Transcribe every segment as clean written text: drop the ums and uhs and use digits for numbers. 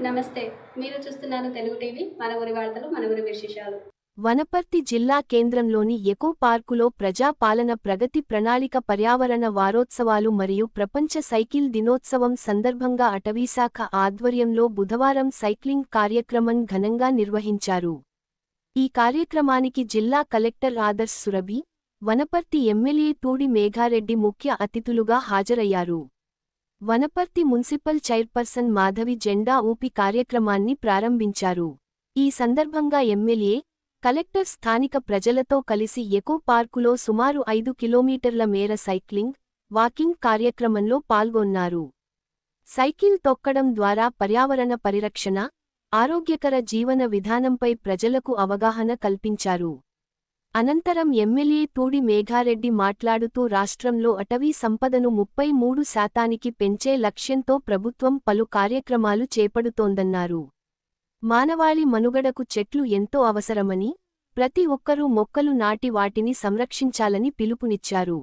నమస్తే. మీరు చూస్తున్నారు తెలుగు టీవీ. మన ఊరి వార్తలు, మన ఊరి విశేషాలు. వనపర్తి జిల్లా కేంద్రంలోని ఎకో పార్కులో ప్రజా పాలన ప్రగతి ప్రణాళిక పర్యావరణ వారోత్సవాలు మరియు ప్రపంచ సైకిల్ దినోత్సవం సందర్భంగా అటవీశాఖ ఆధ్వర్యంలో బుధవారం సైక్లింగ్ కార్యక్రమం ఘనంగా నిర్వహించారు. ఈ కార్యక్రమానికి జిల్లా కలెక్టర్ ఆదర్శ్ సురభి, వనపర్తి ఎమ్మెల్యే తూడి మేఘారెడ్డి ముఖ్య అతిథులుగా హాజరయ్యారు. వనపర్తి మున్సిపల్ చైర్పర్సన్ మాధవి జెండా ఊపి కార్యక్రమాన్ని ప్రారంభించారు. ఈ సందర్భంగా ఎమ్మెల్యే, కలెక్టర్ స్థానిక ప్రజలతో కలిసి ఎకో పార్కులో సుమారు 5 కిలోమీటర్ల మేర సైక్లింగ్, వాకింగ్ కార్యక్రమంలో పాల్గొన్నారు. సైకిల్ తొక్కడం ద్వారా పర్యావరణ పరిరక్షణ, ఆరోగ్యకర జీవన విధానంపై ప్రజలకు అవగాహన కల్పించారు. అనంతరం ఎమ్మెల్యే తూడి మేఘారెడ్డి మాట్లాడుతూ రాష్ట్రంలో అటవీ సంపదను 33% పెంచే లక్ష్యంతో ప్రభుత్వం పలు కార్యక్రమాలు చేపడుతోందన్నారు. మానవాళి మనుగడకు చెట్లు ఎంతో అవసరమని, ప్రతి ఒక్కరూ మొక్కలు నాటి వాటిని సంరక్షించాలని పిలుపునిచ్చారు.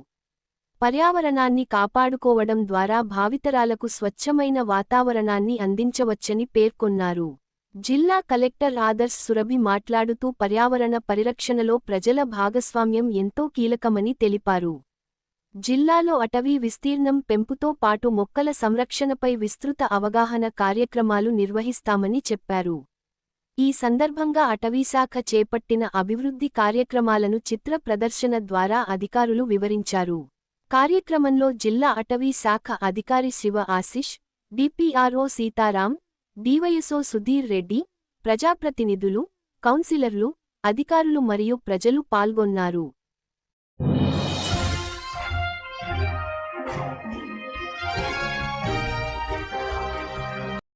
పర్యావరణాన్ని కాపాడుకోవడం ద్వారా భావితరాలకు స్వచ్ఛమైన వాతావరణాన్ని అందించవచ్చని పేర్కొన్నారు. జిల్లా కలెక్టర్ ఆదర్శ్ సురభి మాట్లాడుతూ పర్యావరణ పరిరక్షణలో ప్రజల భాగస్వామ్యం ఎంతో కీలకమని తెలిపారు. జిల్లాలో అటవీ విస్తీర్ణం పెంపుతో పాటు మొక్కల సంరక్షణపై విస్తృత అవగాహన కార్యక్రమాలు నిర్వహిస్తామని చెప్పారు. ఈ సందర్భంగా అటవీశాఖ చేపట్టిన అభివృద్ధి కార్యక్రమాలను చిత్ర ప్రదర్శన ద్వారా అధికారులు వివరించారు. కార్యక్రమంలో జిల్లా అటవీ శాఖ అధికారి శివ ఆశిష్, డిపిఆర్ఓ సీతారాం, డివైఎస్ఓ సుధీర్ రెడ్డి, ప్రజాప్రతినిధులు, కౌన్సిలర్లు, అధికారులు మరియు ప్రజలు పాల్గొన్నారు.